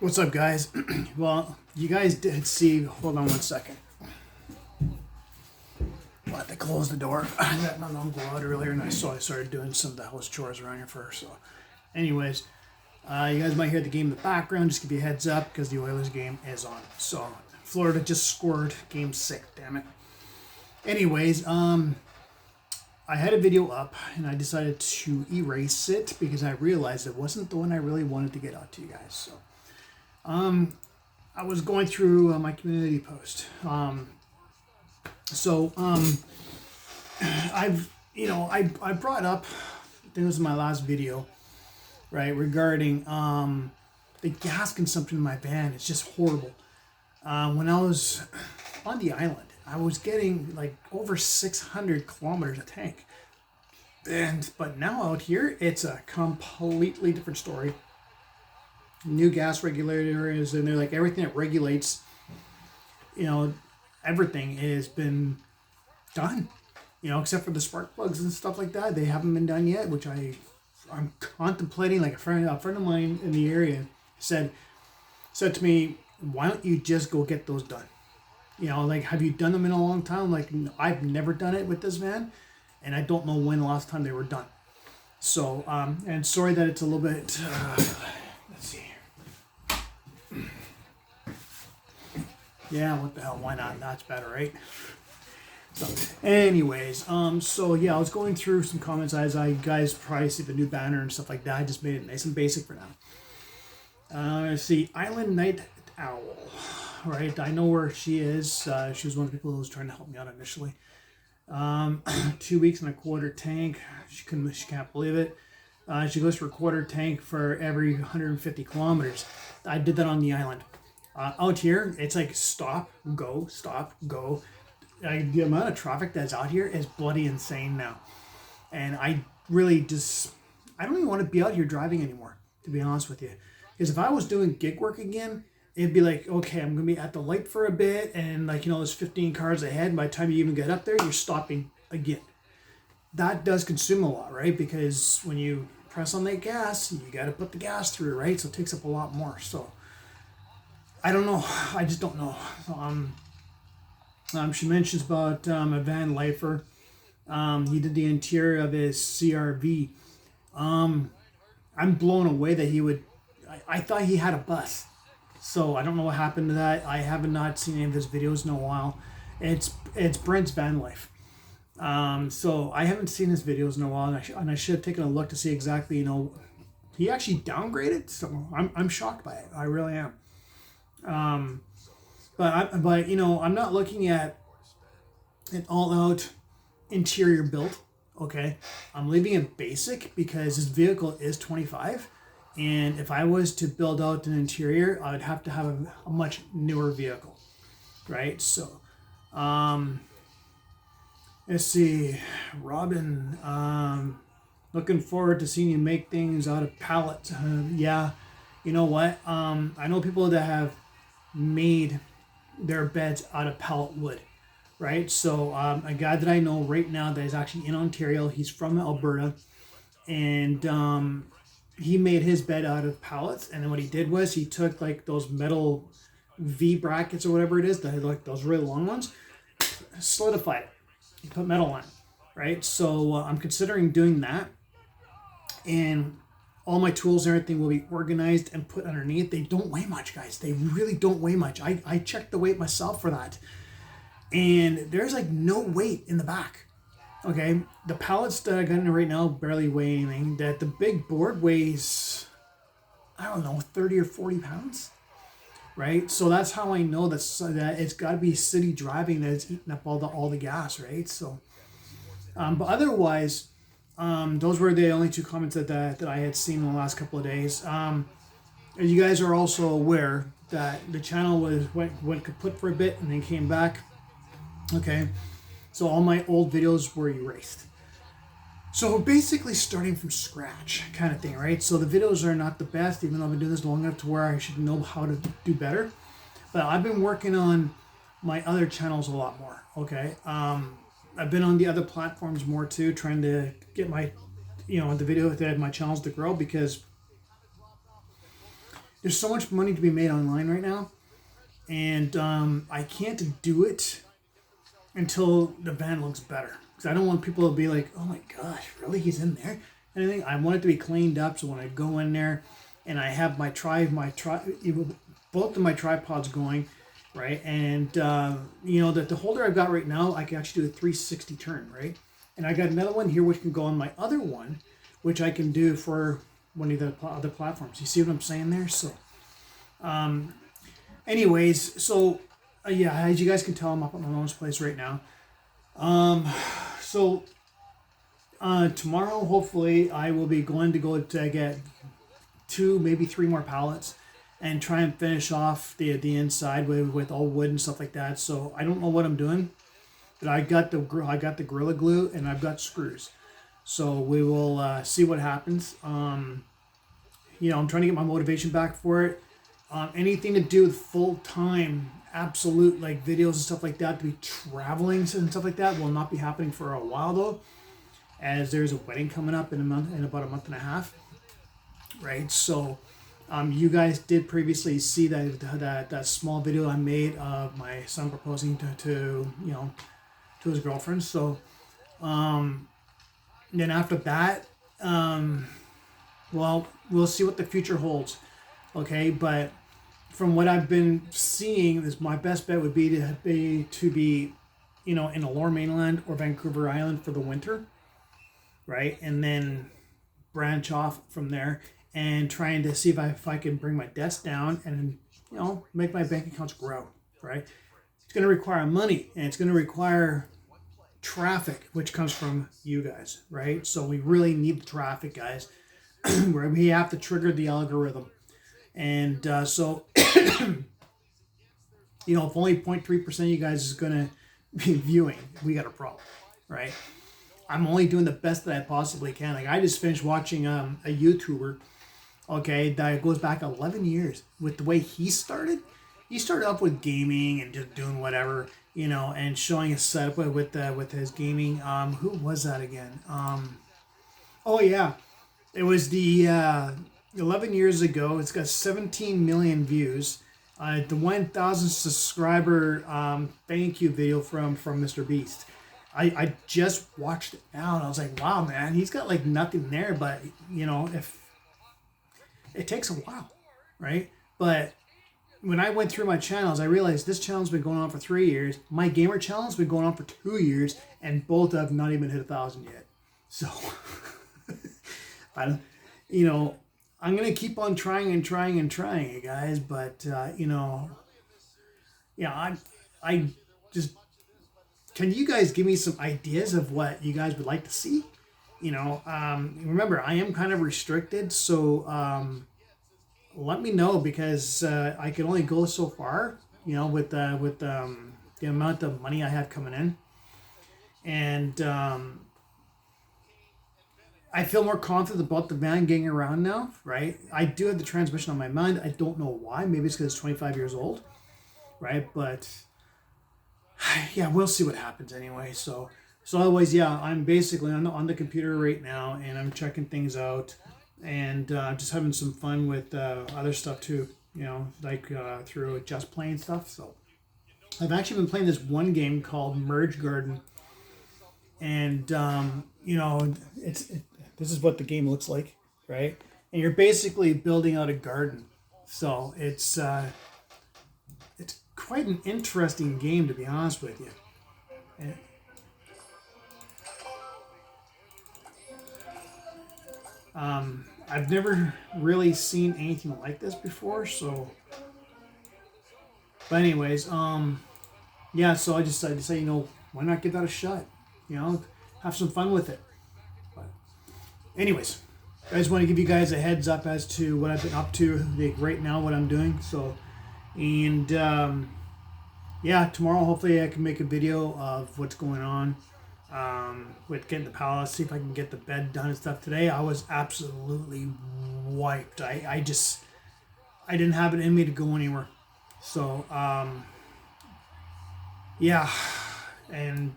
What's up, guys? Well, you guys did see. Hold on one second. I had to close the door. I let my mom go out earlier, and I started doing some of the house chores around here first. So, anyways, you guys might hear the game in the background. Just give you a heads up because the Oilers game is on. So, Florida just scored Game 6. Damn it. Anyways, I had a video up, and I decided to erase it because I realized it wasn't the one I really wanted to get out to you guys. So. I was going through my community post. I brought up, I think it was my last video, right, regarding the gas consumption in my van. It's just horrible. When I was on the island, I was getting like over 600 kilometers a tank. But now out here, it's a completely different story. New gas regulators, and they're like everything that regulates, everything has been done, except for the spark plugs and stuff like that. They haven't been done yet, which I'm contemplating. Like a friend of mine in the area said to me, why don't you just go get those done? Like, have you done them in a long time? Like, I've never done it with this van, and I don't know when the last time they were done. So, and sorry that it's a little bit, let's see. Yeah, what the hell? Why not? That's better, right? So, anyways, I was going through some comments as I guys probably see the new banner and stuff like that. I just made it nice and basic for now. Let's see, Island Night Owl, right? I know where she is. She was one of the people who was trying to help me out initially. 2 weeks and a quarter tank. She can't believe it. She goes for a quarter tank for every 150 kilometers. I did that on the island. Out here, it's like stop, go, stop, go. The amount of traffic that's out here is bloody insane now. And I don't even want to be out here driving anymore, to be honest with you. Because if I was doing gig work again, it'd be like, okay, I'm going to be at the light for a bit, and there's 15 cars ahead. And by the time you even get up there, you're stopping again. That does consume a lot, right? Because when you press on that gas, you got to put the gas through, right? So it takes up a lot more. So I don't know. I just don't know. She mentions about a van lifer. He did the interior of his CRV. I'm blown away that he would. I thought he had a bus. So I don't know what happened to that. I have not seen any of his videos in a while. It's Brent's van life. So I haven't seen his videos in a while, and I should have taken a look to see exactly. He actually downgraded. So I'm shocked by it. I really am. But I'm not looking at an all-out interior build. Okay, I'm leaving it basic because this vehicle is 25, and if I was to build out an interior, I would have to have a much newer vehicle, right? So, let's see, Robin. Looking forward to seeing you make things out of pallets. Yeah, you know what? I know people that have made their beds out of pallet wood, right? So a guy that I know right now that is actually in Ontario, he's from Alberta, and he made his bed out of pallets. And then what he did was he took like those metal V brackets or whatever it is, like those really long ones, solidified it. He put metal on it, right? So I'm considering doing that, and all my tools and everything will be organized and put underneath. They don't weigh much, guys. They really don't weigh much. I checked the weight myself for that. And there's like no weight in the back. Okay. The pallets that I got in right now barely weigh anything. That the big board weighs, I don't know, 30 or 40 pounds. Right? So that's how I know that it's got to be city driving that's eating up all the gas, right? So, but otherwise, those were the only two comments that I had seen in the last couple of days. You guys are also aware that the channel went kaput for a bit and then came back. Okay, so all my old videos were erased. So basically starting from scratch kind of thing, right? So the videos are not the best, even though I've been doing this long enough to where I should know how to do better. But I've been working on my other channels a lot more, okay? I've been on the other platforms more too, trying to get my, the video, my channels to grow, because there's so much money to be made online right now, and I can't do it until the van looks better. Because I don't want people to be like, oh my gosh, really? He's in there? Anything? I want it to be cleaned up so when I go in there and I have both of my tripods going, right? And, the holder I've got right now, I can actually do a 360 turn, right? And I got another one here which can go on my other one, which I can do for one of the other platforms. You see what I'm saying there? So, anyways, so yeah, as you guys can tell, I'm up at my mom's place right now. So tomorrow, hopefully, I will be going to go to get 2, maybe 3 more pallets, and try and finish off the inside with all wood and stuff like that. So I don't know what I'm doing, but I got the Gorilla Glue and I've got screws. So we will see what happens. I'm trying to get my motivation back for it. Anything to do with full time, absolute like videos and stuff like that, to be traveling and stuff like that will not be happening for a while though, as there's a wedding coming up in about a month and a half, right? So, you guys did previously see that small video I made of my son proposing to his girlfriend. So, then after that, well, we'll see what the future holds. Okay, but from what I've been seeing, is my best bet would be to be, in the Lower Mainland or Vancouver Island for the winter, right? And then branch off from there and trying to see if I can bring my debts down and make my bank accounts grow, right? It's going to require money and it's going to require traffic, which comes from you guys, right? So we really need the traffic, guys, where we have to trigger the algorithm. And so, if only 0.3% of you guys is going to be viewing, we got a problem, right? I'm only doing the best that I possibly can. Like, I just finished watching a YouTuber, okay, that goes back 11 years. With the way he started off with gaming and just doing whatever, and showing his setup with his gaming. Who was that again? Oh yeah, it was the 11 years ago. It's got 17 million views. The 1,000 subscriber thank you video from Mr. Beast. I just watched it now and I was like, wow, man, he's got like nothing there, but if it takes a while, right? But when I went through my channels, I realized this channel's been going on for 3 years. My gamer channel's been going on for 2 years, and both have not even hit 1,000 yet. So, I'm gonna keep on trying and trying and trying, you guys. But I just, can you guys give me some ideas of what you guys would like to see? Remember, I am kind of restricted, so let me know, because I can only go so far, with the amount of money I have coming in, and I feel more confident about the van getting around now, right? I do have the transmission on my mind. I don't know why. Maybe it's because it's 25 years old, right? But yeah, we'll see what happens anyway. So otherwise, yeah, I'm basically on the computer right now, and I'm checking things out, and just having some fun with other stuff too. Like through just playing stuff. So I've actually been playing this one game called Merge Garden, and this is what the game looks like, right? And you're basically building out a garden. So it's quite an interesting game, to be honest with you. And, I've never really seen anything like this before, so. But anyways, yeah. So I decided to say, why not give that a shot? Have some fun with it. But anyways, I just want to give you guys a heads up as to what I've been up to right now, what I'm doing. So, and yeah, tomorrow hopefully I can make a video of what's going on with getting the palace, see if I can get the bed done and stuff. Today I was absolutely wiped. I didn't have it in me to go anywhere. So yeah, and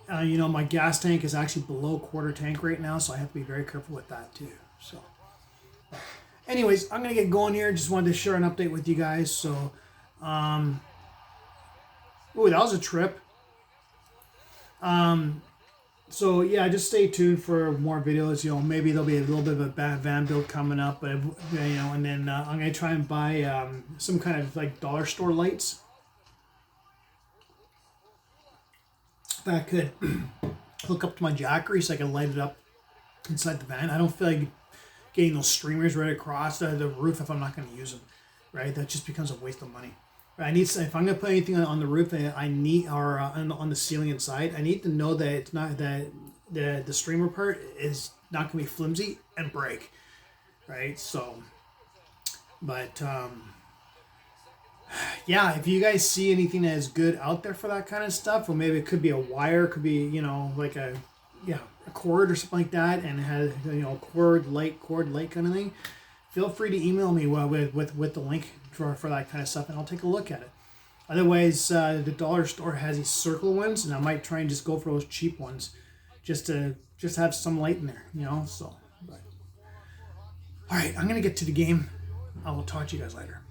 my gas tank is actually below quarter tank right now, so I have to be very careful with that too. So anyways, I'm gonna get going here. Just wanted to share an update with you guys. So, um, ooh, that was a trip. Um, so yeah, just stay tuned for more videos. You know, maybe there'll be a little bit of a bad van build coming up, but you know, and then I'm gonna try and buy some kind of like dollar store lights that could hook up to my jackery so I can light it up inside the van. I don't feel like getting those streamers right across the roof if I'm not going to use them, right? That just becomes a waste of money. I need, if I'm going to put anything on the roof, I need, or on the ceiling inside, I need to know that it's not that the streamer part is not going to be flimsy and break, right? So, but yeah, if you guys see anything that is good out there for that kind of stuff, or maybe it could be a wire, could be, you know, like a cord or something like that, and it has, you know, cord light kind of thing, feel free to email me with the link for that kind of stuff, and I'll take a look at it. Otherwise, the dollar store has these circle ones, and I might try and just go for those cheap ones, just to have some light in there, you know. So, but all right, I'm gonna get to the game. I will talk to you guys later.